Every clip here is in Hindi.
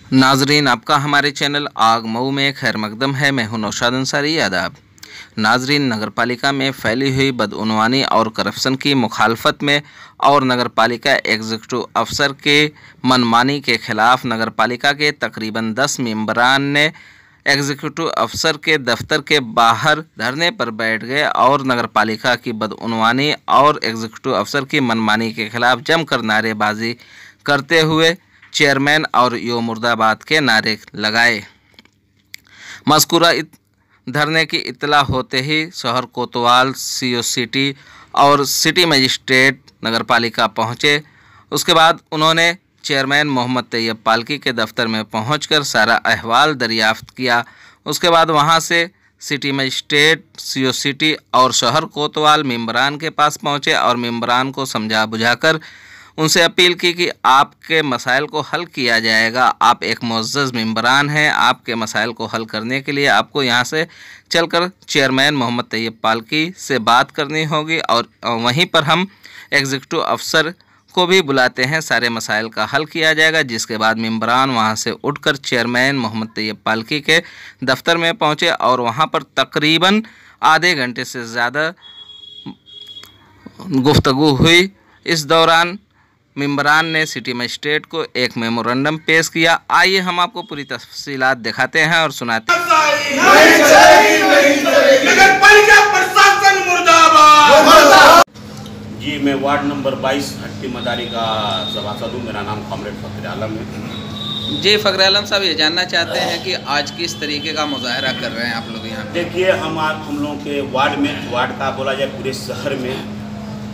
नाजरीन, आपका हमारे चैनल आग मऊ में खैर मकदम है। मैं हूं नौशाद अंसारी। आदाब नाजरीन, नगरपालिका में फैली हुई बदउनवानी और करप्शन की मुखालफत में और नगरपालिका एग्जीक्यूटिव अफसर के मनमानी के खिलाफ नगरपालिका के तकरीबन 10 मेंबरान ने एग्जीक्यूटिव अफसर के दफ्तर के बाहर धरने पर बैठ गए और नगरपालिका की बदउनवानी और एग्जीक्यूटिव अफसर की मनमानी के खिलाफ जमकर नारेबाजी करते हुए चेयरमैन और यो मुर्दाबाद के नारे लगाए। मज़कूरा धरने की इत्तला होते ही शहर कोतवाल, सीओ सिटी और सिटी मजिस्ट्रेट नगरपालिका पहुंचे। उसके बाद उन्होंने चेयरमैन मोहम्मद तैयब पालकी के दफ्तर में पहुंचकर सारा अहवाल दरियाफ्त किया। उसके बाद वहां से सिटी मजिस्ट्रेट, सीओ सिटी और शहर कोतवाल मेंबरान के पास पहुंचे और मेंबरान को समझा बुझाकर उनसे अपील की कि आपके मसाइल को हल किया जाएगा। आप एक मुअज़्ज़ज़ मेंबरान हैं, आपके मसाइल को हल करने के लिए आपको यहाँ से चलकर चेयरमैन मोहम्मद तैयब पालकी से बात करनी होगी और वहीं पर हम एग्जीक्यूटिव अफसर को भी बुलाते हैं, सारे मसाइल का हल किया जाएगा। जिसके बाद मेंबरान वहाँ से उठकर चेयरमैन मोहम्मद तैयब पालकी के दफ्तर में पहुँचे और वहाँ पर तकरीबन आधे घंटे से ज़्यादा गुफ्तगू हुई। इस दौरान मेंबरान ने सिटी मजिस्ट्रेट को एक मेमोरेंडम पेश किया। आइए हम आपको पूरी तफसीलात दिखाते हैं और सुनाते हैं। जी, मैं वार्ड नंबर 22 हट्टी मदारी का सभासद हूँ। मेरा नाम कॉमरेड फ़खर आलम है। जी फ़खर आलम साहब, ये जानना चाहते हैं कि आज किस तरीके का मुजाहरा कर रहे हैं आप लोग यहाँ? देखिए, हम लोगों के वार्ड का बोला जाए पूरे शहर में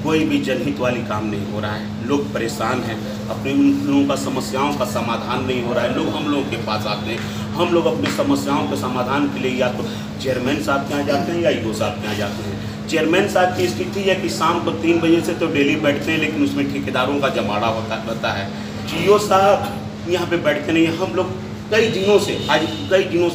कोई भी जनहित वाली काम नहीं हो रहा है। लोग परेशान हैं, अपने उन लोगों का समस्याओं का समाधान नहीं हो रहा है। लोग हम लोगों के पास आते हैं, हम लोग अपनी समस्याओं के समाधान के लिए या तो चेयरमैन साहब के यहाँ जाते हैं या ईओ साहब के यहाँ जाते हैं। चेयरमैन साहब की स्थिति है कि शाम को 3 बजे से तो डेली बैठते हैं, लेकिन उसमें ठेकेदारों का जमाड़ा रहता है। ईओ साहब यहाँ पे बैठते नहीं हैं। हम लोग कई दिनों से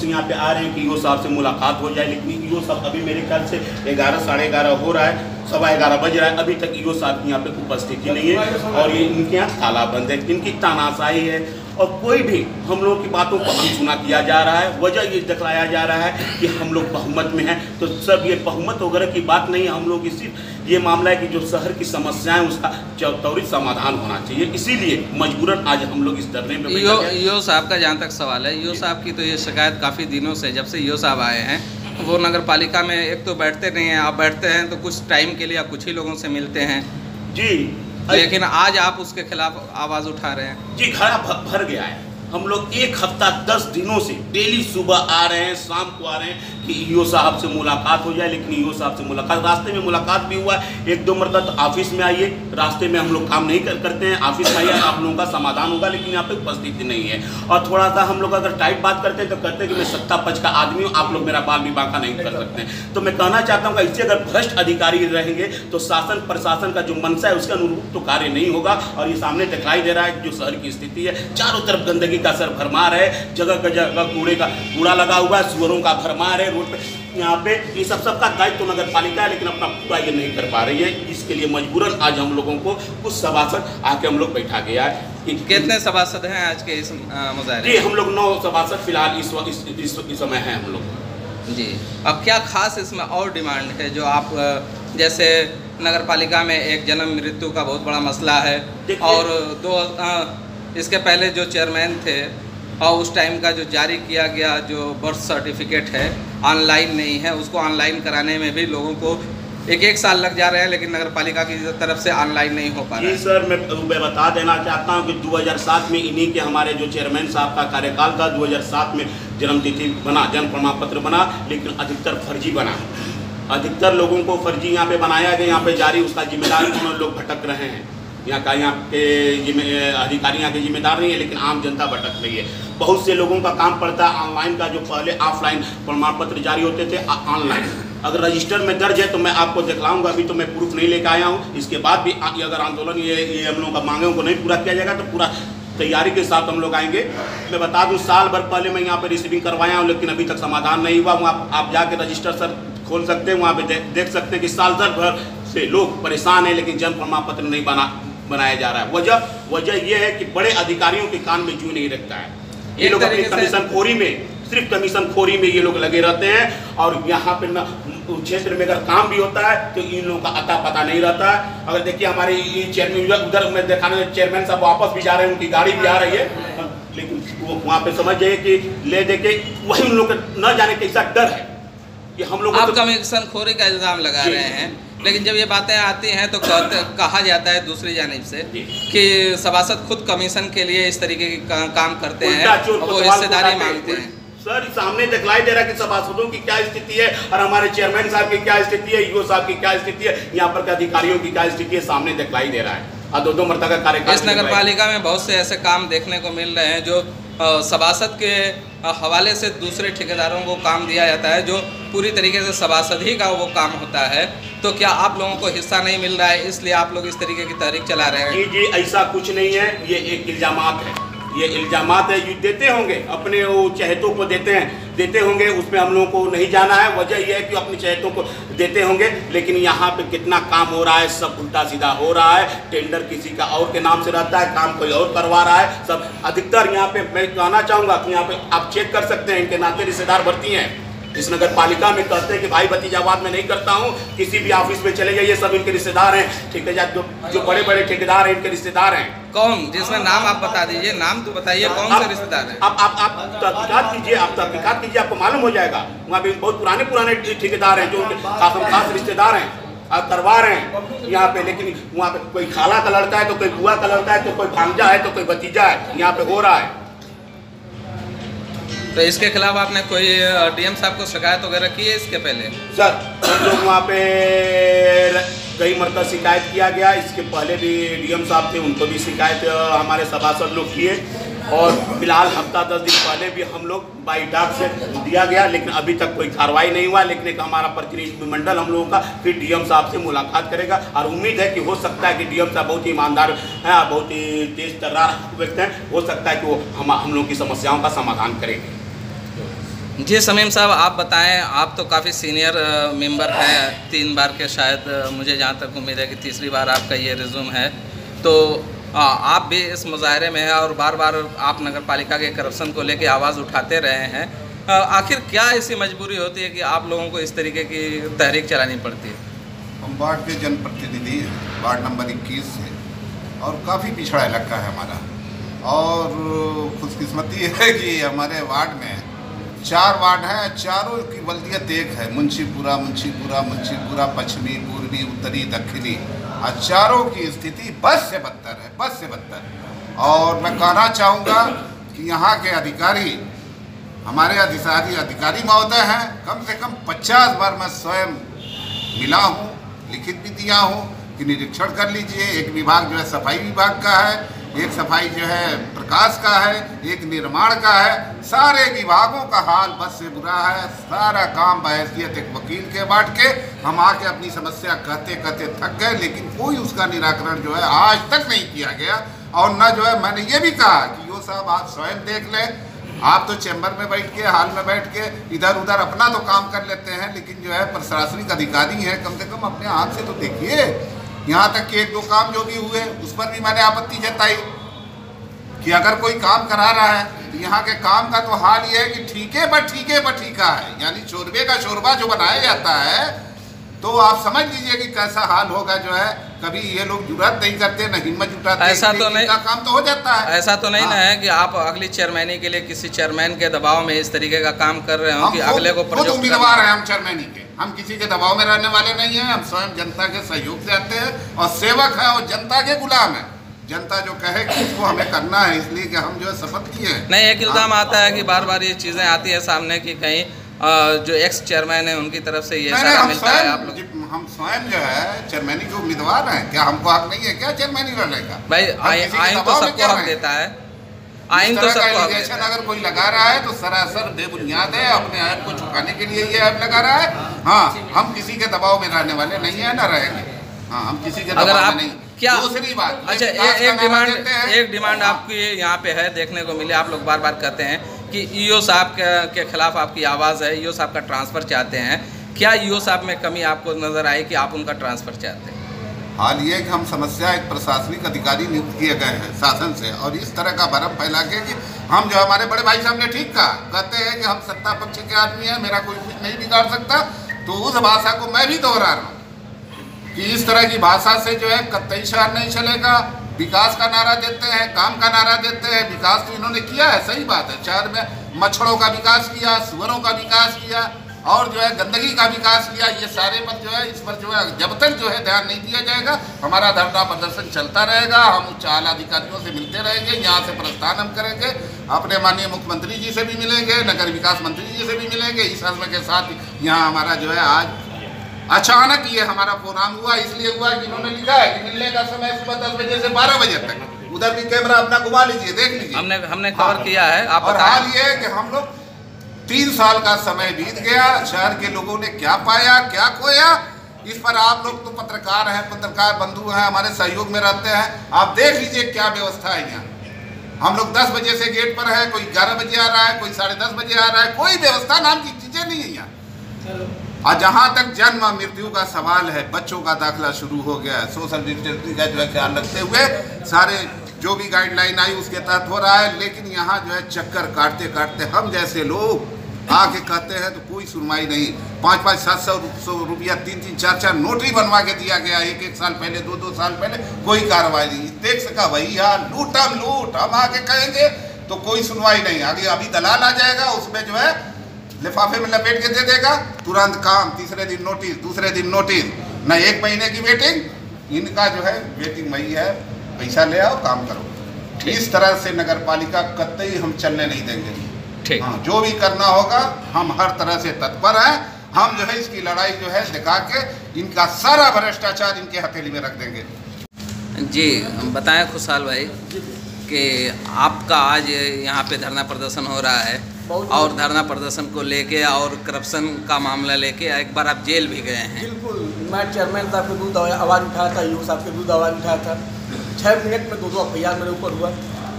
यहाँ पे आ रहे हैं कि ईओ साहब से मुलाकात हो जाए, लेकिन ईओ साहब अभी मेरे ख्याल से 11 साढ़े 11 हो रहा है, 11:15 बज रहा है, अभी तक ईओ साहब की यहाँ पे उपस्थिति नहीं है और ये इनके यहाँ ताला बंद है, इनकी तानाशाही है और कोई भी हम लोगों की बातों को अनसुना किया जा रहा है। वजह ये दिखलाया जा रहा है कि हम लोग बहुमत में हैं, तो सब ये बहुमत वगैरह की बात नहीं है। हम लोग सिर्फ ये मामला है कि जो शहर की समस्याएं उसका त्वरित समाधान होना चाहिए, इसीलिए मजबूरन आज हम लोग इस धरने में ईओ साहब का जहाँ तक सवाल है, ईओ साहब की तो ये शिकायत काफ़ी दिनों से, जब से ईओ साहब आए हैं वो नगर पालिका में एक तो बैठते नहीं हैं। आप बैठते हैं तो कुछ टाइम के लिए आप कुछ ही लोगों से मिलते हैं जी, लेकिन आज आप उसके खिलाफ आवाज़ उठा रहे हैं। जी, घड़ा भर गया है। हम लोग 1 हफ्ता 10 दिनों से डेली सुबह आ रहे हैं, शाम को आ रहे हैं कि ईओ साहब से मुलाकात हो जाए, लेकिन ईओ साहब से मुलाकात, रास्ते में मुलाकात भी हुआ है 1-2 मरतबा। तो ऑफिस में आइए, रास्ते में हम लोग काम नहीं करते हैं, ऑफिस में आइए, आप लोगों का समाधान होगा, लेकिन यहाँ पे उपस्थिति नहीं है। और थोड़ा सा हम लोग अगर टाइट बात करते हैं तो कहते हैं कि मैं सत्ता पक्ष का आदमी हूँ, आप लोग मेरा बाल भी बांका नहीं कर सकते हैं। तो मैं कहना चाहता हूँ कि इससे अगर भ्रष्ट अधिकारी रहेंगे तो शासन प्रशासन का जो मंशा है उसके अनुरूप तो कार्य नहीं होगा। और ये सामने दिखाई दे रहा है जो शहर की स्थिति है, चारों तरफ गंदगी का सर भरमार है, जगह जगह कूड़ा लगा हुआ है, सुअरों का भरमार है रोड पे। यहाँ पे ये सबका दायित्व तो नगर पालिका है, लेकिन अपना पूरा ये नहीं कर पा रही है। इसके लिए मजबूरन आज हम लोगों को कुछ सभासद आके हम लोग बैठा गया है। कितने सभासद हैं आज के इस मुजाहरे? जी, हम लोग 9 सभासद फिलहाल इस समय हैं हम लोग। जी, अब क्या खास इसमें और डिमांड है जो आप, जैसे नगर पालिका में एक जन्म मृत्यु का बहुत बड़ा मसला है और इसके पहले जो चेयरमैन थे और उस टाइम का जो जारी किया गया जो बर्थ सर्टिफिकेट है ऑनलाइन नहीं है, उसको ऑनलाइन कराने में भी लोगों को 1 साल लग जा रहे हैं, लेकिन नगर पालिका की तरफ से ऑनलाइन नहीं हो पा रहा है। जी सर, मैं बता देना चाहता हूं कि 2007 में इन्हीं के हमारे जो चेयरमैन साहब का कार्यकाल था, 2007 में जन्मतिथि बना, जन्म प्रमाण पत्र बना, लेकिन अधिकतर फर्जी बना। अधिकतर लोगों को फर्जी यहाँ पे बनाया गया, यहाँ पे जारी, उसका जिम्मेदार लोग भटक रहे हैं। यहाँ के अधिकारी यहाँ के जिम्मेदार नहीं है, लेकिन आम जनता भटक रही है। बहुत से लोगों का काम पड़ता है ऑनलाइन का, जो पहले ऑफलाइन प्रमाण पत्र जारी होते थे, ऑनलाइन अगर रजिस्टर में दर्ज है तो मैं आपको दिखलाऊंगा। अभी तो मैं प्रूफ नहीं लेकर आया हूँ। इसके बाद भी अगर आंदोलन ये हम लोगों का मांगों को नहीं पूरा किया जाएगा तो पूरा तैयारी के साथ हम लोग आएंगे। मैं बता दूं, साल भर पहले मैं यहाँ पे रिसीविंग करवाया हूँ, लेकिन अभी तक समाधान नहीं हुआ। आप जाके रजिस्टर सर खोल सकते हैं, वहाँ पे देख सकते हैं कि साल भर से लोग परेशान हैं, लेकिन जन्म प्रमाण पत्र नहीं बनाया जा रहा है। वजह यह है कि बड़े अधिकारियों के कान में जू नहीं रखता है। ये लोग अपनी कमीशन खोरी में, सिर्फ कमीशन खोरी में ये लोग लगे रहते हैं। और यहाँ पे न क्षेत्र में अगर काम भी होता है तो इन लोगों का अता पता नहीं रहता है। अगर देखिए हमारे चेयरमैन उधर में दिखाने, चेयरमैन साहब वापस भी जा रहे हैं, उनकी गाड़ी भी आ रही है, लेकिन वो वहाँ पे समझ जाइए कि ले दे के वही उन लोग न जाने कैसा डर है कि हम लोग आप कमीशन खोरी का इल्ज़ाम लगा रहे हैं, लेकिन जब ये बातें आती हैं तो कहा जाता है दूसरी जानिब से कि सभासद खुद कमीशन के लिए इस तरीके के काम करते हैं, वो हिस्सेदारी मांगते हैं। सर सामने दिखलाई दे रहा है कि सभासदों की क्या स्थिति है और हमारे चेयरमैन साहब की क्या स्थिति है, ईओ साहब की क्या स्थिति है, यहाँ पर के अधिकारियों की क्या स्थिति है, सामने दिखलाई दे रहा है। और दो मरता का कार्यकाल इस नगर पालिका में बहुत से ऐसे काम देखने को मिल रहे हैं जो सभासद के हवाले से दूसरे ठेकेदारों को काम दिया जाता है, जो पूरी तरीके से सभासद ही का वो काम होता है। तो क्या आप लोगों को हिस्सा नहीं मिल रहा है, इसलिए आप लोग इस तरीके की तहरीक चला रहे हैं? जी ऐसा कुछ नहीं है, ये एक इल्जामात है, ये इल्जामात है। ये देते होंगे अपने वो चहेतों को देते होंगे, उसमें हम लोगों को नहीं जाना है। वजह यह है कि अपने चहेतों को देते होंगे, लेकिन यहाँ पे कितना काम हो रहा है, सब उल्टा सीधा हो रहा है। टेंडर किसी का और के नाम से रहता है, काम कोई और करवा रहा है। सब अधिकतर यहाँ पे मैं कहना चाहूँगा कि यहाँ पे आप चेक कर सकते हैं, इनके नाते रिश्तेदार भर्ती हैं इस नगर पालिका में। कहते हैं कि भाई भतीजावाद में नहीं करता हूँ, किसी भी ऑफिस में चले जाइए, सब इनके रिश्तेदार हैं। ठेकेदार जो बड़े बड़े ठेकेदार हैं, इनके रिश्तेदार हैं। कौन, जिसमें नाम आप बता दीजिए, नाम तो बताइए, कौन से रिश्तेदार हैं? आप तहकीकात कीजिए, आपको मालूम हो जाएगा। वहाँ पे बहुत पुराने ठेकेदार हैं जो खास रिश्तेदार हैं, आप करवा रहे हैं यहाँ पे। लेकिन वहाँ पे कोई खाला का लड़का है तो कोई बुआ का लड़का है तो कोई भांजा है तो कोई भतीजा है, यहाँ पे हो रहा है। तो इसके खिलाफ आपने कोई डीएम साहब को शिकायत वगैरह की है इसके पहले? सर हम लोग वहाँ पे कई मरतबा शिकायत किया गया, इसके पहले भी डीएम साहब थे, उनको भी शिकायत हमारे सभासद लोग किए। और फिलहाल हफ्ता 10 दिन पहले भी हम लोग बाई डाक से दिया गया, लेकिन अभी तक कोई कार्रवाई नहीं हुआ। लेकिन एक हमारा प्रतिनिधिमंडल हम लोगों का फिर डीएम साहब से मुलाकात करेगा और उम्मीद है कि हो सकता है कि डीएम साहब बहुत ही ईमानदार हैं, बहुत ही तेज तर्रार व्यक्ति हैं, हो सकता है कि वो हम लोगों की समस्याओं का समाधान करेंगे। जी समीम साहब, आप बताएं, आप तो काफ़ी सीनियर मेंबर हैं, 3 बार के शायद, मुझे जहाँ तक उम्मीद है कि तीसरी बार आपका ये रिज्यूम है। तो आप भी इस मुजाहरे में हैं और बार बार आप नगर पालिका के करप्शन को लेकर आवाज़ उठाते रहे हैं। आखिर क्या ऐसी मजबूरी होती है कि आप लोगों को इस तरीके की तहरीक चलानी पड़ती है? हम वार्ड के जनप्रतिनिधि हैं, वार्ड नंबर 21 से, और काफ़ी पिछड़ा इलाका है हमारा। और खुशकिस्मती है कि हमारे वार्ड में 4 वार्ड हैं, चारों की बल्दियत एक है, मुंशीपुरा, पश्चिमी, पूर्वी, उत्तरी, दक्षिणी, और चारों की स्थिति बस से बदतर है, बस से बदतर। और मैं कहना चाहूँगा कि यहाँ के अधिकारी, हमारे अधिकारी महोदय हैं, कम से कम 50 बार मैं स्वयं मिला हूँ, लिखित भी दिया हूँ कि निरीक्षण कर लीजिए। एक विभाग जो है सफाई विभाग का है, एक सफाई जो है प्रकाश का है, एक निर्माण का है। सारे विभागों का हाल बस से बुरा है। सारा काम बहैसियत एक वकील के बांट के हम आके अपनी समस्या कहते कहते थक गए, लेकिन कोई उसका निराकरण जो है आज तक नहीं किया गया। और न जो है, मैंने ये भी कहा कि यो साहब आप स्वयं देख लें, आप तो चैम्बर में बैठ के, हाल में बैठ के इधर उधर अपना तो काम कर लेते हैं, लेकिन जो है प्रशासनिक अधिकारी हैं, कम से कम अपने हाथ से तो देखिए। यहाँ तक कि 1-2 काम जो भी हुए उस पर भी मैंने आपत्ति जताई कि अगर कोई काम करा रहा है तो यहाँ के काम का तो हाल ये है कि ठीके पर ठीका है, यानी शोरबे का शोरबा जो बनाया जाता है। तो आप समझ लीजिए कि कैसा हाल होगा। जो है कभी ये लोग जुर्रत नहीं करते, न हिम्मत जुटाते, ऐसा तो नहीं, काम तो हो जाता है। ऐसा तो नहीं ना है कि आप अगली चेयरमैनी के लिए किसी चेयरमैन के दबाव में इस तरीके का काम कर रहे हो कि अगले को खुद उम्मीदवार हैं हम चेयरमैनी के, हम किसी के दबाव में रहने वाले नहीं हैं। हम स्वयं जनता के सहयोग से आते हैं और सेवक हैं और जनता के गुलाम हैं। जनता जो कहे कि उसको हमें करना है, इसलिए कि हम जो है शपथ किए हैं। नहीं, एक इल्ज़ाम आता है कि बार बार ये चीज़ें आती है सामने कि कहीं जो एक्स चेयरमैन है उनकी तरफ से ये सारा मिलता है। आप लोग, हम स्वयं जो है चेयरमैनी के उम्मीदवार हैं, क्या हमको हक नहीं है क्या चेयरमैनी लड़ने का? भाई आइन तो सबको हक देता है, आइन तो सबको हक देता है। अगर कोई लगा रहा है तो सरासर बेबुनियाद है, अपने ऐप को छुपाने के लिए ये ऐप लगा रहा है। हाँ, हम किसी के दबाव में रहने वाले नहीं है, ना रहेंगे। हाँ, हम किसी के दबाव में नहीं। क्या दूसरी बात, अच्छा, एक डिमांड आपकी यहाँ पे है, देखने को मिले, आप लोग बार बार कहते हैं कि ईओ साहब के खिलाफ आपकी आवाज़ है, ईओ साहब का ट्रांसफ़र चाहते हैं। क्या ईओ साहब में कमी आपको नज़र आई कि आप उनका ट्रांसफ़र चाहते हैं? हाल ये कि हम समस्या एक प्रशासनिक अधिकारी नियुक्त किए गए हैं शासन से, और इस तरह का भरम फैला के कि हम जो हमारे बड़े भाई साहब ने ठीक कहा, कहते हैं कि हम सत्ता पक्ष के आदमी हैं, मेरा कोई कुछ नहीं बिगाड़ सकता, तो उस भाषा को मैं भी दोहरा रहा हूँ कि इस तरह की भाषा से जो है कतई शहर नहीं चलेगा। विकास का नारा देते हैं, काम का नारा देते हैं, विकास तो इन्होंने किया है, सही बात है। शहर में मच्छरों का विकास किया, सुअरों का विकास किया, और जो है गंदगी का विकास किया। ये सारे पर जो है, इस पर जो है जब तक जो है ध्यान नहीं दिया जाएगा, हमारा धरना प्रदर्शन चलता रहेगा। हम उच्च आला अधिकारियों से मिलते रहेंगे, यहाँ से प्रस्थान हम करेंगे, अपने माननीय मुख्यमंत्री जी से भी मिलेंगे, नगर विकास मंत्री जी से भी मिलेंगे। इस आशय के साथ यहाँ हमारा जो है आज अचानक ये हमारा प्रोग्राम हुआ, इसलिए हुआ कि इन्होंने लिखा है कि मिलने का समय सुबह 10 बजे से 12 बजे तक। उधर भी कैमरा अपना घुमा लीजिए, देख लीजिए, हमने कवर किया है। और हाल ये है कि हम लोग 3 साल का समय बीत गया, शहर के लोगों ने क्या पाया क्या खोया, इस पर आप लोग तो पत्रकार हैं, पत्रकार बंधु हैं, हमारे सहयोग में रहते हैं, आप देख लीजिए क्या व्यवस्था है यहाँ। हम लोग 10 बजे से गेट पर है, कोई 11 बजे आ रहा है, कोई 10:30 बजे आ रहा है, कोई व्यवस्था नाम की चीजें नहीं है यहाँ। और जहाँ तक जन्म मृत्यु का सवाल है, बच्चों का दाखिला शुरू हो गया है, सोशल डिस्टेंसिंग का जो है ख्याल रखते हुए सारे जो भी गाइडलाइन आई उसके तहत हो रहा है। लेकिन यहाँ जो है चक्कर काटते काटते हम जैसे लोग आके कहते हैं तो कोई सुनवाई नहीं। 5-5, 700 रुपया, 3-3, 4-4 नोटरी बनवा के दिया गया, 1-1 साल पहले, 2-2 साल पहले, कोई कार्रवाई नहीं। देख सका भैया, लूटम लूट, हम आके कहेंगे तो कोई सुनवाई नहीं। आगे अभी दलाल आ जाएगा, उसमें जो है लिफाफे में लपेट के दे देगा, तुरंत काम, तीसरे दिन नोटिस, दूसरे दिन नोटिस, न 1 महीने की वेटिंग। इनका जो है वेटिंग वही है, पैसा ले आओ काम करो। इस तरह से नगर पालिका कतई हम चलने नहीं देंगे। हाँ, जो भी करना होगा हम हर तरह से तत्पर हैं। हम जो है इसकी लड़ाई जो है दिखा के इनका सारा भ्रष्टाचार इनके हथेली में रख देंगे। जी बताएं खुशहाल भाई कि आपका आज यहाँ पे धरना प्रदर्शन हो रहा है, और धरना प्रदर्शन को लेके और करप्शन का मामला लेके एक बार आप जेल भी गए हैं। बिल्कुल, मैं चेयरमैन साहब के विरुद्ध आवाज़ उठाया था, यूँ साहब के विरुद्ध आवाज़ उठाया था। 6 मिनट में 2 FIR मेरे ऊपर हुआ।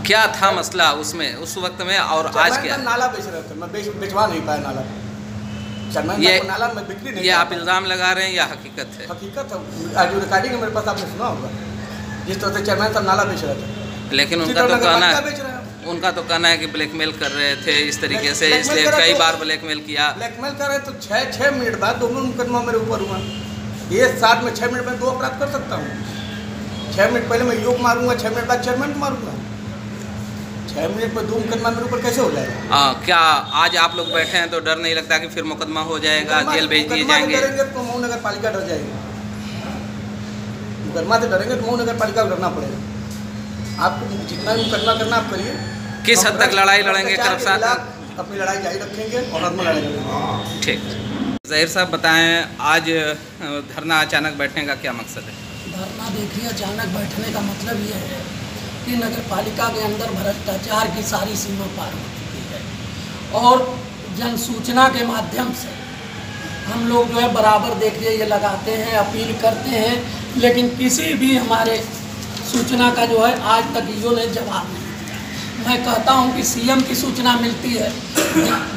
क्या था मसला उसमें, उस वक्त में, और आज क्या? नाला बेच रहे थे, मैं बेचवा नहीं पाया नाला। ये नाला में बिक्री नहीं। ये आप इल्ज़ाम लगा रहे हैं या हकीकत है? हकीकत है, जो रिकॉर्डिंग है मेरे पास, आपने सुना होगा, जिस तरह से चेयरमैन साहब नाला बेच रहे थे। लेकिन उनका तो कहना है कि ब्लैकमेल कर रहे थे इस तरीके से, इसलिए कई बार ब्लैकमेल किया। ब्लैकमेल कर रहे तो 6 मिनट बाद 2 मुकदमा मेरे ऊपर हुआ। ये साथ में 6 मिनट में 2 अपराध कर सकता हूँ। 6 मिनट पहले मैं योग मारूंगा, 6 मिनट बाद चेयरमैन को मारूंगा। 6 मिनट में 2 मुकदमा मेरे ऊपर कैसे हो जाएगा? क्या आज आप लोग बैठे हैं तो डर नहीं लगता कि फिर मुकदमा हो जाएगा, जेल भेज दिए जाएंगे? डरेंगे तो मऊ नगर पालिका डर जाएगी। मुकदमा से डरेंगे तो मऊ नगर पालिका को डरना पड़ेगा। आपको जितना भी मुकदमा करना आप करिए। किस हद तक लड़ाई लड़ेंगे करप्शन? अपनी लड़ाई जारी रखेंगे और हद में लड़ाई लड़ेंगे। ठीक। ज़हीर साहब बताएं, आज धरना अचानक बैठने का क्या मकसद है? धरना देखिए, अचानक बैठने का मतलब ये है कि नगर पालिका के अंदर भ्रष्टाचार की सारी सीमा पार हो चुकी है, और जन सूचना के माध्यम से हम लोग जो है बराबर देखिए ये लगाते हैं, अपील करते हैं, लेकिन किसी भी हमारे सूचना का जो है आज तक ईओ ने जवाब नहीं दिया। मैं कहता हूं कि सीएम की सूचना मिलती है,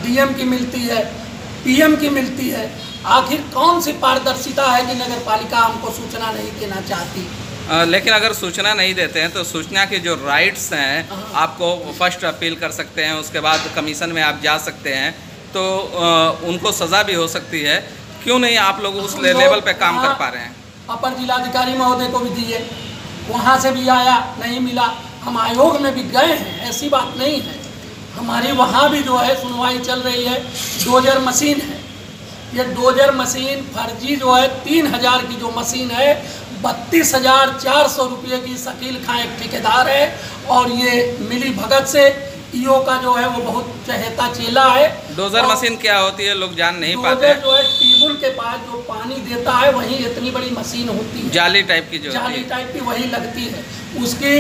डीएम की मिलती है, पीएम की मिलती है, आखिर कौन सी पारदर्शिता है कि नगर पालिका हमको सूचना नहीं देना चाहती? लेकिन अगर सूचना नहीं देते हैं तो सूचना के जो राइट्स हैं, आपको फर्स्ट अपील कर सकते हैं, उसके बाद कमीशन में आप जा सकते हैं, तो उनको सज़ा भी हो सकती है। क्यों नहीं आप लोग उस लेवल पे काम कर पा रहे हैं? अपर जिलाधिकारी महोदय को भी दिए, वहाँ से भी आया, नहीं मिला। हम आयोग में भी गए हैं, ऐसी बात नहीं है। हमारी वहाँ भी जो है सुनवाई चल रही है। डोजर मशीन है, ये डोजर मशीन फर्जी जो है 3000 की जो मशीन है, 32,400 रुपये की शकील खां एक ठेकेदार है, और ये मिली भगत से ईओ का जो है वो बहुत चहेता चेला है। डोजर मशीन क्या होती है लोग जान नहीं पाते। जो है टेबल के पास जो पानी देता है वहीं इतनी बड़ी मशीन होती है, जाली टाइप की, जो जाली टाइप की वही लगती है। उसकी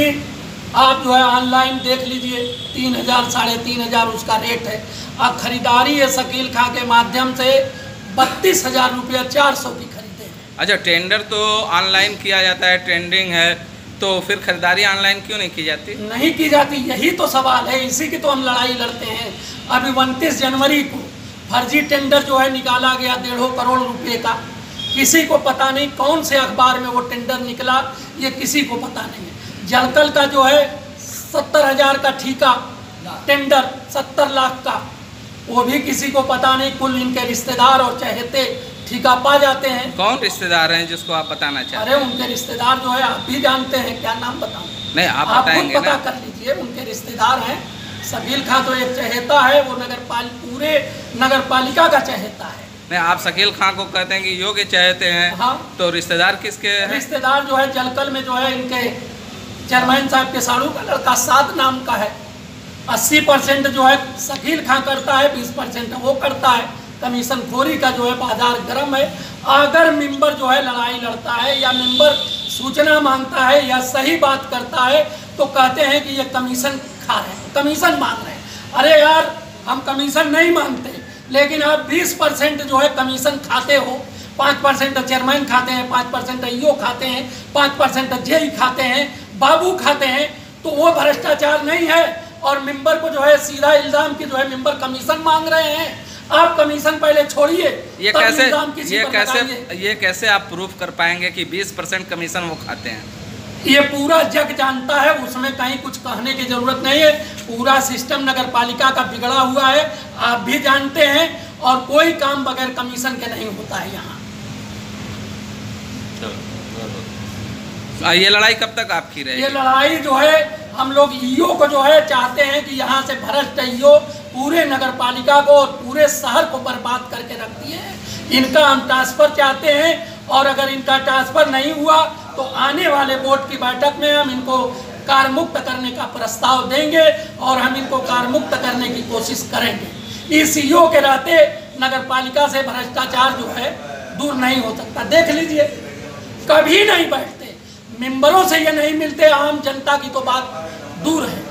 आप जो है ऑनलाइन देख लीजिए, 3,000 3,500 उसका रेट है। अब खरीदारी है शकील खां के माध्यम से 32,000 रुपया 400 की खरीदे। अच्छा, टेंडर तो ऑनलाइन किया जाता है, ट्रेंडिंग है, तो फिर खरीदारी ऑनलाइन क्यों नहीं की जाती? नहीं की जाती, यही तो सवाल है, इसी की तो हम लड़ाई लड़ते हैं। अभी 29 जनवरी को फर्जी टेंडर जो है निकाला गया 1.5 करोड़ रुपए का, किसी को पता नहीं कौन से अखबार में वो टेंडर निकला, ये किसी को पता नहीं है। जलकल का जो है 70,000 का ठीका टेंडर 70 लाख का, वो भी किसी को पता नहीं। कुल इनके रिश्तेदार और चहेते ठीका पा जाते हैं। कौन रिश्तेदार हैं जिसको आप बताना चाहते हैं? अरे उनके रिश्तेदार जो है आप भी जानते हैं, क्या नाम बताऊं? नहीं, आप खुद बताएंगे पता ना। कर लीजिए। उनके रिश्तेदार हैं। शकील खां तो एक चहेता है, वो पूरे नगर पालिका का चहेता है। नहीं, आप शकील खां को कहते हैं कि योग्य चाहते हैं। हाँ। तो रिश्तेदार किसके हैं? रिश्तेदार जो है जलकल में जो है इनके चेयरमैन साहब के साड़ू का लड़का साद नाम का है। 80% जो है शकील खां करता है, 20% वो करता है। कमीशन खोरी का जो है बाजार गर्म है। अगर मेंबर जो है लड़ाई लड़ता है या मेंबर सूचना मांगता है या सही बात करता है तो कहते हैं कि ये कमीशन खा रहे हैं, कमीशन मांग रहे हैं। अरे यार, हम कमीशन नहीं मांगते, लेकिन आप 20% जो है कमीशन खाते हो। 5% चेयरमैन खाते हैं, 5% ईओ खाते हैं, 5% जेई खाते हैं, बाबू खाते हैं। तो वो भ्रष्टाचार नहीं है। और मेंबर को जो है सीधा इल्जाम की जो है मेंबर कमीशन मांग रहे हैं। आप कमीशन पहले छोड़िए, ये कैसे आप प्रूफ कर पाएंगे कि 20% कमीशन वो खाते हैं? ये पूरा जग जानता है, उसमें कहीं कुछ कहने की जरूरत नहीं है। पूरा सिस्टम नगर पालिका का बिगड़ा हुआ है, आप भी जानते हैं। और कोई काम बगैर कमीशन के नहीं होता है यहाँ। ये लड़ाई कब तक आपकी रहेगी? ये लड़ाई जो है हम लोग ईओ को जो है चाहते हैं कि यहाँ से भ्रष्ट ईओ पूरे नगर पालिका को और पूरे शहर को बर्बाद करके रख दिए। इनका हम ट्रांसफर चाहते हैं। और अगर इनका ट्रांसफर नहीं हुआ तो आने वाले बोर्ड की बैठक में हम इनको कारमुक्त करने का प्रस्ताव देंगे और हम इनको कारमुक्त करने की कोशिश करेंगे। इस ईओ के रहते नगर पालिका से भ्रष्टाचार जो है दूर नहीं हो सकता। देख लीजिए, कभी नहीं बैठते, मेंबरों से ये नहीं मिलते। आम जनता की तो बात दूर है,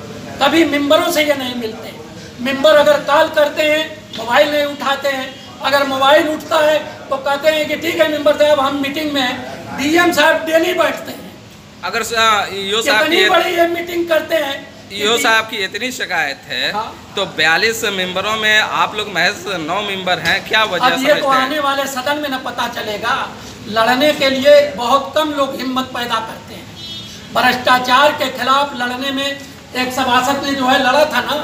कभी मेंबरों से ये नहीं मिलते। मेंबर अगर कॉल करते हैं, मोबाइल नहीं उठाते हैं। अगर मोबाइल उठता है तो कहते हैं कि ठीक है मेंबर साहब, हम मीटिंग में हैं। डीएम साहब डेली बैठते हैं। अगर ईओ साहब कितनी बड़ी ये मीटिंग करते हैं। ईओ साहब की इतनी शिकायत है, हाँ? तो 42 मेंबरों में आप लोग महज 9 मेंबर हैं, क्या वजह अब ये तो समझते हैं? आने वाले सदन में न पता चलेगा। लड़ने के लिए बहुत कम लोग हिम्मत पैदा करते हैं। भ्रष्टाचार के खिलाफ लड़ने में एक सभासद ने जो है लड़ा था ना,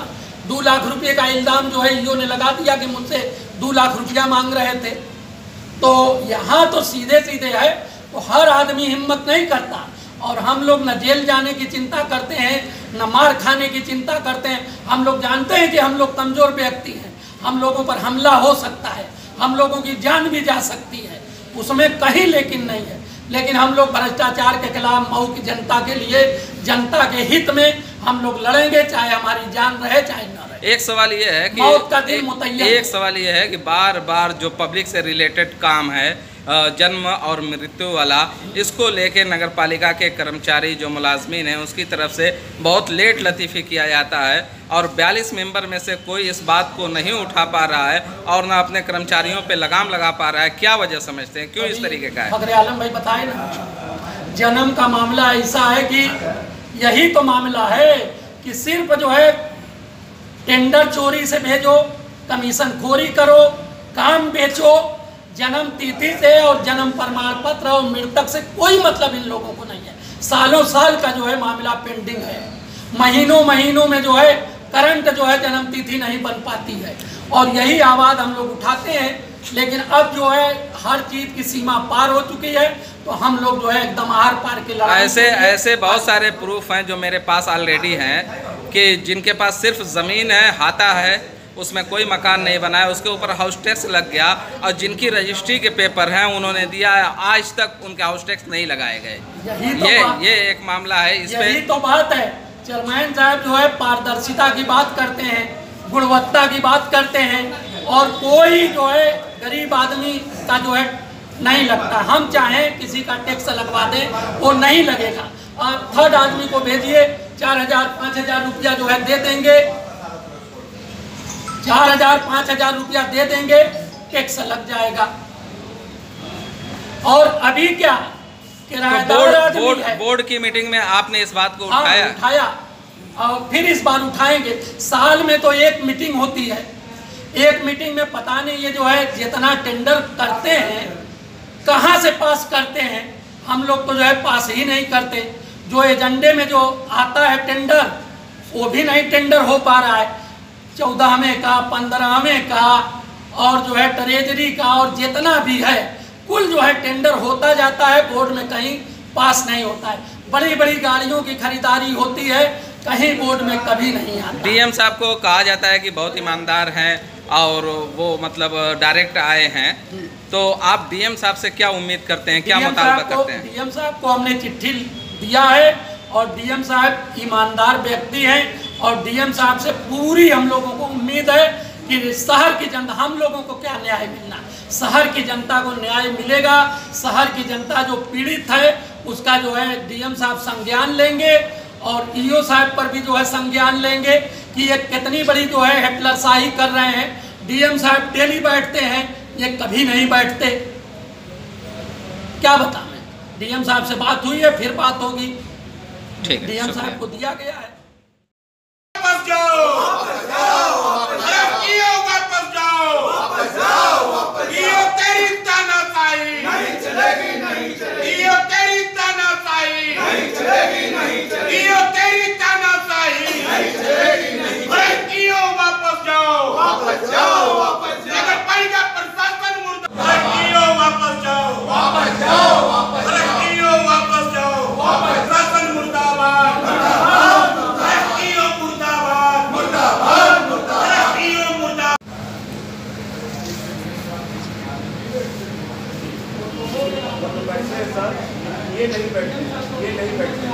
2 लाख रुपए का इल्जाम जो है ईओ ने लगा दिया कि मुझसे 2 लाख रुपया मांग रहे थे। तो यहाँ तो सीधे सीधे है, तो हर आदमी हिम्मत नहीं करता। और हम लोग न जेल जाने की चिंता करते हैं, न मार खाने की चिंता करते हैं। हम लोग जानते हैं कि हम लोग कमज़ोर व्यक्ति हैं, हम लोगों पर हमला हो सकता है, हम लोगों की जान भी जा सकती है, उसमें कहीं लेकिन नहीं है। लेकिन हम लोग भ्रष्टाचार के खिलाफ मऊ की जनता के लिए, जनता के हित में हम लोग लड़ेंगे, चाहे हमारी जान रहे चाहे न रहे। एक सवाल ये है कि मौत का दिन मुतय्यन है। एक सवाल ये है कि बार बार जो पब्लिक से रिलेटेड काम है, जन्म और मृत्यु वाला, इसको लेके नगर पालिका के कर्मचारी जो मुलाजमीन हैं उसकी तरफ से बहुत लेट लतीफ़ी किया जाता है। और 42 मेंबर में से कोई इस बात को नहीं उठा पा रहा है और ना अपने कर्मचारियों पे लगाम लगा पा रहा है। क्या वजह समझते हैं, क्यों इस तरीके का है? फखरे आलम भाई बताए ना, जन्म का मामला ऐसा है कि यही तो मामला है कि सिर्फ जो है टेंडर चोरी से भेजो, कमीशन खोरी करो, काम बेचो। जन्म तिथि से और जन्म प्रमाण पत्र और मृतक से कोई मतलब इन लोगों को नहीं है। सालों साल का जो है मामला पेंडिंग है। महीनों महीनों में जो है करंट जो है जन्म तिथि नहीं बन पाती है। और यही आवाज़ हम लोग उठाते हैं। लेकिन अब जो है हर चीज़ की सीमा पार हो चुकी है, तो हम लोग जो है एकदम आर पार के लड़ाई। ऐसे बहुत सारे प्रूफ हैं जो मेरे पास ऑलरेडी हैं कि जिनके पास सिर्फ ज़मीन है, हाथा है, उसमें कोई मकान नहीं बना है, उसके ऊपर हाउस टैक्स लग गया। और जिनकी रजिस्ट्री के पेपर हैं उन्होंने दिया है, आज तक उनके हाउस टैक्स नहीं लगाए गए। ये एक मामला है। इस पे यही तो बात है। चेयरमैन साहब जो है पारदर्शिता की बात करते हैं, गुणवत्ता की बात करते हैं, और कोई जो है गरीब आदमी का जो है नहीं लगता। हम चाहें किसी का टैक्स लगवा दें, वो नहीं लगेगा। और थर्ड आदमी को भेजिए, 4,000-5,000 रुपया जो है दे देंगे, 4,000-5,000 रुपया दे देंगे, टैक्स लग जाएगा। और अभी क्या किराएदार आदमी है। बोर्ड की मीटिंग में आपने इस बात को उठाया और फिर इस बार उठाएंगे। साल में तो एक मीटिंग होती है, एक मीटिंग में पता नहीं ये जो है जितना टेंडर करते हैं कहाँ से पास करते हैं? हम लोग तो जो है पास ही नहीं करते। जो एजेंडे में जो आता है टेंडर, वो भी नहीं टेंडर हो पा रहा है। 14वें का, 15वें का और जो है ट्रेजरी का और जितना भी है कुल जो है टेंडर होता जाता है, बोर्ड में कहीं पास नहीं होता है। बड़ी बड़ी गाड़ियों की खरीदारी होती है, कहीं बोर्ड में कभी नहीं आता। डीएम साहब को कहा जाता है कि बहुत ईमानदार हैं और वो मतलब डायरेक्ट आए हैं, तो आप डीएम साहब से क्या उम्मीद करते हैं, क्या मुतालबा करते हैं? डीएम साहब को हमने चिट्ठी दिया है और डीएम साहब ईमानदार व्यक्ति हैं और डीएम साहब से पूरी हम लोगों को उम्मीद है कि शहर की जनता, हम लोगों को क्या न्याय मिलना, शहर की जनता को न्याय मिलेगा। शहर की जनता जो पीड़ित है उसका जो है डीएम साहब संज्ञान लेंगे और ईओ साहब पर भी जो है संज्ञान लेंगे कि ये कितनी बड़ी जो है हिटलरशाही कर रहे हैं। डीएम साहब डेली बैठते हैं, ये कभी नहीं बैठते। क्या बताएं, डीएम साहब से बात हुई है, फिर बात होगी। ठीक है, डीएम साहब को दिया गया है। वापस जाओ, वापस जाओ, वापस जाओ, ईओ तेरी तानाशाही नहीं चलेगी, नहीं चलेगी, ईओ तेरी तानाशाही नहीं चलेगी, नहीं चलेगी, ईओ तेरी तानाशाही नहीं चलेगी, नहीं चलेगी, ईओ वापस जाओ, वापस जाओ, वापस जाओ, नगर पालिका प्रशासन मुर्दाबाद, ईओ वापस जाओ, वापस जाओ, वापस जाओ, ईओ वापस जाओ, वापस, प्रशासन मुर्दाबाद, मुर्दाबाद, ईओ मुर्दाबाद, मुर्दाबाद, मुर्दाबाद, ईओ मुर्दाबाद। ये नहीं बैठे, ये नहीं बैठे।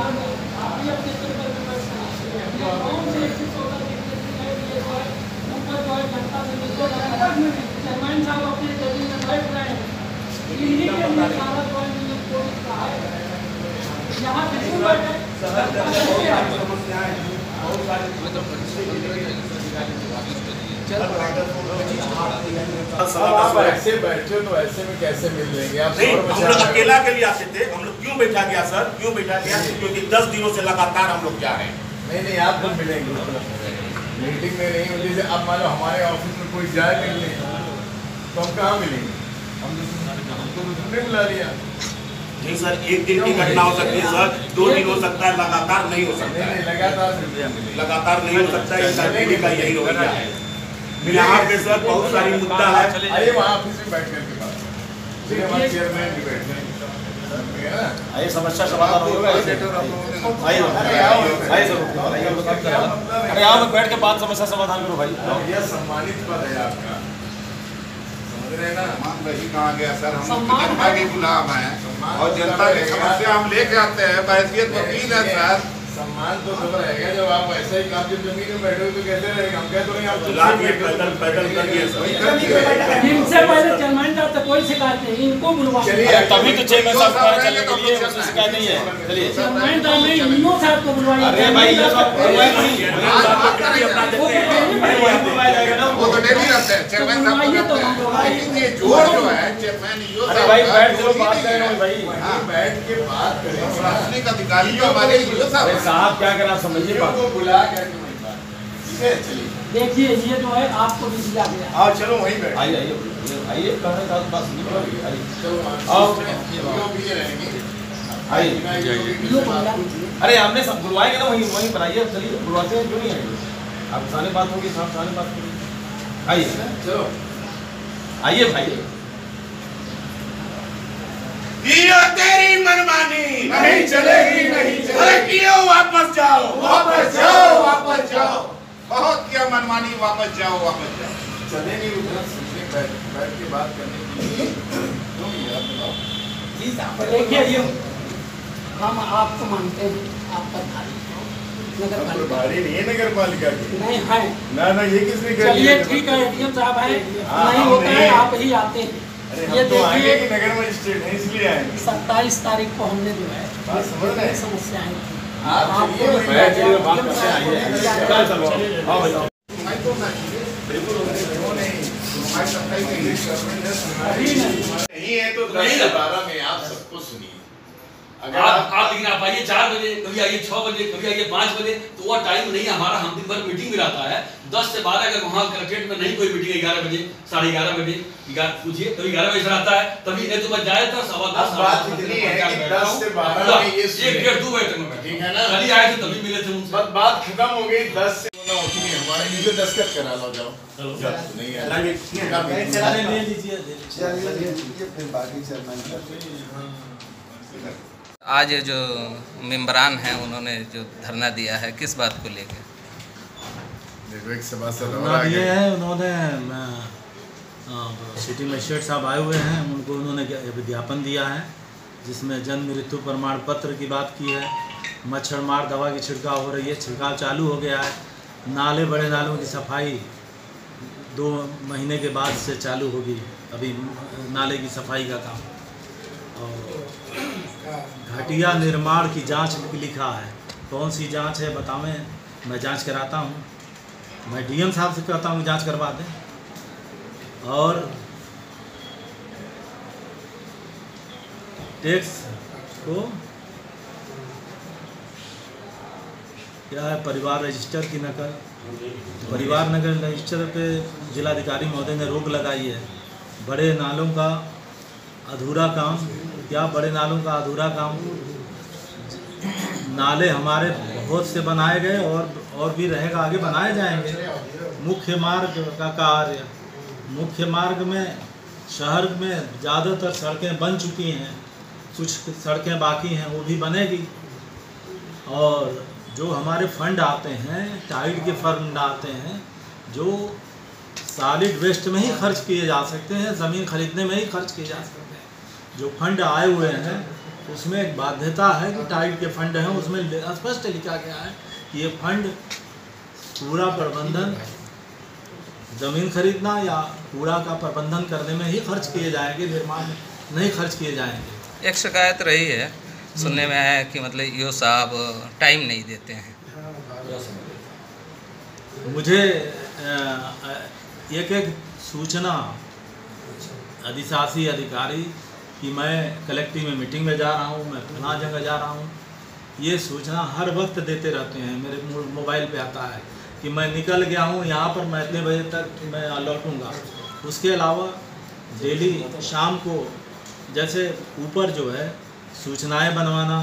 आप ऐसे बैठे तो ऐसे में कैसे मिल लेंगे आप? नहीं, हम लोग अकेला के लिए आते थे। हम लोग क्यों बैठा गया सर, क्यों बैठा गया? क्योंकि 10 दिनों से लगातार हम लोग जा रहे हैं। नहीं आप लोग मिलेंगे मीटिंग में नहीं मिली। अब मान लो हमारे ऑफिस में कोई जाए मिलने तो हम कहाँ मिलेंगे? हमको तुमने बुला लिया। नहीं सर, एक दिन की घटना हो सकती है सर, 2 दिन हो सकता है, लगातार नहीं हो सकता है। लगातार नहीं हो सकता है। इसका यही रवैया है। यहाँ पे सर बहुत सारी मुद्दा है। आइए वहाँ ऑफिस में बैठ करके बात, हमारे चेयरमैन भी बैठ जाएंगे। आइए, समस्या समाधान होगा। अरे आओ बैठ के बात, समस्या समाधान करो भाई। यह सम्मानित पद है आपका, समझ रहे ना? वही कहा गया सर, हम जनता के गुलाम हैं और जनता की समस्या हम लेके आते हैं। बैसियत वकील है सर। सम्मान तो सब रहेगा जब आप ऐसा ही काम, जब जमीन में बैठे हो तो कैसे रहेगा? हम कहते हैं आप पैदल करिए सर। इनसे पहले चेयरमैन साहब से कोई शिकायत नहीं, इनको बुलवा। चलिए तभी तो चेयरमैन साहब का चलने के लिए उससे शिकायत नहीं है। चलिए चेयरमैन साहब नहीं, ईओ साहब को बुलवाइए। अरे भाई ये सब वो तो डेली रहते हैं चेयरमैन साहब को रहते हैं, लेकिन ये जोड़ जो है चेयरमैन ईओ अरे भाई बैठ चलो बात करें भाई। बैठ के बात करें। प्रशासनिक अधिकारी जो हमारे ईओ साहब साहब क्या करा समझिए बात। बुला करके वहीं बात, ठीक है? चलिए देखिए ये जो है आपको भी दिया गया है। आओ चलो वहीं बैठ। आइए आइए कहने का बात सुनिए। चलो आओ भी रहेंगे। आइए। अरे हमने सब बुलवाएंगे ना, वहीं बनाइए। चलिए बुलवाते हैं, क्यों नहीं आएंगे? आप सामने बात होगी, साहब सामने बात होगी। आइए चलो आइए भाई। ईओ तेरी मनमानी नहीं चलेगी, नहीं चलेगी। ईओ वापस जाओ, वापस जाओ, वापस जाओ। बहुत किया मनमानी, वापस जाओ, वापस जाओ। चले नहीं उधर सोचने बैठ के बात करने के लिए क्यों यार बताओ? देखिए ये हम आपको मानते हैं, आपका भारी नगर पालिका भारी नहीं है नगर पालिका की। नहीं है ना ये किसने कह चलिए दिया? ठीक है, एडीएम साहब है, हाँ, नहीं हम होता नहीं है, है। आप ही आते हैं। अरे ये हम तो आएंगे देखिए कि नगर मजिस्ट्रेट है इसलिए आएंगे। 27 तारीख को हमने जो है बात समझ रहे हैं? समस्याएं थी। आप आपको चलिए, भी बैठ दिया के गया, बात एडीएम करते हैं, साहब को आइए। दिया गया। चलो आओ भाई। बिल्कुल नहीं, हमारी सफाई नहीं। अभी नहीं नहीं है तो 10 से 12 में आप सबको सुनिए। आप लेकिन आप आइए 4 बजे, कभी आइए 6 बजे, कभी आइए 5 बजे, तो वो टाइम नहीं हमारा। हम दिन भर मीटिंग में रहता है 10 से 12। अगर वहाँ कलेक्ट्रेट में नहीं कोई मीटिंग 11 बजे, 11:30 बजे, पूछिए कभी 11 बजे से रहता है, तभी नहीं तो बस जाए था 10:15 बात इतनी है कि 10 से 12 में ये 1-1.5-2 बजे तक में ठीक है ना, कल आए थे तभी मिले थे उनसे। बात खत्म हो गई। 10 से हमारा मुझे दस्तखत करा लो, जाओ नहीं आज जो मेंबरान हैं उन्होंने जो धरना दिया है, किस बात को लेकर? देखो एक सभासद धरना दिए हैं उन्होंने, सिटी मजिस्ट्रेट साहब आए हुए हैं, उनको उन्होंने विज्ञापन दिया है जिसमें जन्म मृत्यु प्रमाण पत्र की बात की है। मच्छर मार दवा की छिड़काव हो रही है, छिड़काव चालू हो गया है। नाले, बड़े नालों की सफाई 2 महीने के बाद से चालू होगी, अभी नाले की सफाई का काम। और घटिया निर्माण की जांच लिखा है, कौन सी जांच है बतावें, मैं जांच कराता हूँ, मैं डीएम साहब से कहता हूँ जांच करवा दें। और टैक्स को क्या है, परिवार रजिस्टर की नकल, परिवार नगर रजिस्टर पे जिलाधिकारी महोदय ने रोक लगाई है। बड़े नालों का अधूरा काम, क्या बड़े नालों का अधूरा काम, नाले हमारे बहुत से बनाए गए और भी रहेगा, आगे बनाए जाएंगे। मुख्य मार्ग का कार्य, मुख्य मार्ग में शहर में ज़्यादातर सड़कें बन चुकी हैं, कुछ सड़कें बाकी हैं, वो भी बनेगी। और जो हमारे फंड आते हैं, टाइड के फंड आते हैं, जो सॉलिड वेस्ट में ही खर्च किए जा सकते हैं, ज़मीन खरीदने में ही खर्च किए जा सकते हैं। जो फंड आए हुए हैं उसमें एक बाध्यता है कि टाइड के फंड हैं, उसमें स्पष्ट लिखा गया है कि ये फंड पूरा प्रबंधन ज़मीन खरीदना या कूड़ा का प्रबंधन करने में ही खर्च किए जाएंगे, निर्माण में नहीं खर्च किए जाएंगे। एक शिकायत रही है, सुनने में आया कि मतलब ईओ साहब टाइम नहीं देते हैं। मुझे एक सूचना अधिशासी अधिकारी कि मैं कलेक्टिव में मीटिंग में जा रहा हूँ, मैं फलां जगह जा रहा हूँ, ये सूचना हर वक्त देते रहते हैं। मेरे मोबाइल पे आता है कि मैं निकल गया हूँ यहाँ पर, मैं इतने बजे तक मैं लौटूँगा। उसके अलावा डेली शाम को जैसे ऊपर जो है सूचनाएं बनवाना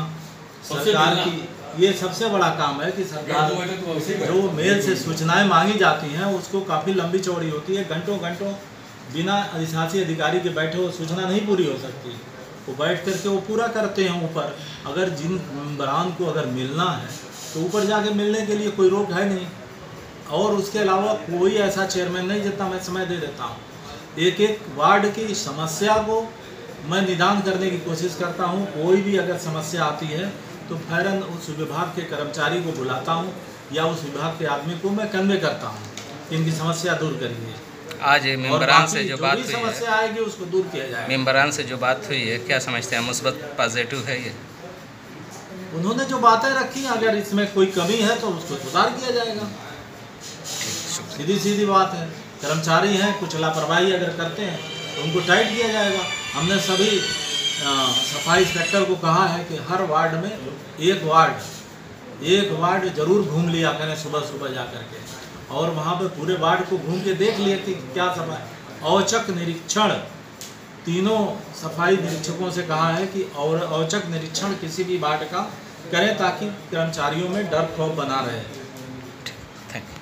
सरकार की, ये सबसे बड़ा काम है कि सरकार जो मेल से सूचनाएं मांगी जाती हैं उसको काफ़ी लंबी चौड़ी होती है, घंटों घंटों बिना अधिशासी अधिकारी के बैठे वो सूचना नहीं पूरी हो सकती। वो बैठ करके वो पूरा करते हैं ऊपर। अगर जिन मेंबरान को अगर मिलना है तो ऊपर जाके मिलने के लिए कोई रोक है नहीं। और उसके अलावा कोई ऐसा चेयरमैन नहीं जितना मैं समय दे देता हूँ। एक एक वार्ड की समस्या को मैं निदान करने की कोशिश करता हूँ। कोई भी अगर समस्या आती है तो फौरन उस विभाग के कर्मचारी को बुलाता हूँ या उस विभाग के आदमी को मैं कन्वे करता हूँ कि इनकी समस्या दूर करिए। आज मेंबरान से जो बात हुई है, समस्या आएगी उसको दूर किया जाएगा। मेंबरान से जो बात हुई है, क्या समझते हैं, मुस्बत पॉजिटिव है ये? उन्होंने जो बातें रखी, अगर इसमें कोई कमी है तो उसको सुधार किया जाएगा। सीधी सीधी बात है। कर्मचारी हैं, कुछ लापरवाही अगर करते हैं तो उनको टाइट किया जाएगा। हमने सभी सफाई इंस्पेक्टर को कहा है कि हर वार्ड में एक वार्ड जरूर घूम लिया करें सुबह सुबह जा करके, और वहाँ पे पूरे वार्ड को घूम के देख लिए कि क्या सफाई। औचक निरीक्षण, तीनों सफाई निरीक्षकों से कहा है कि और औचक निरीक्षण किसी भी वार्ड का करें ताकि कर्मचारियों में डर खौफ बना रहे। Thank you.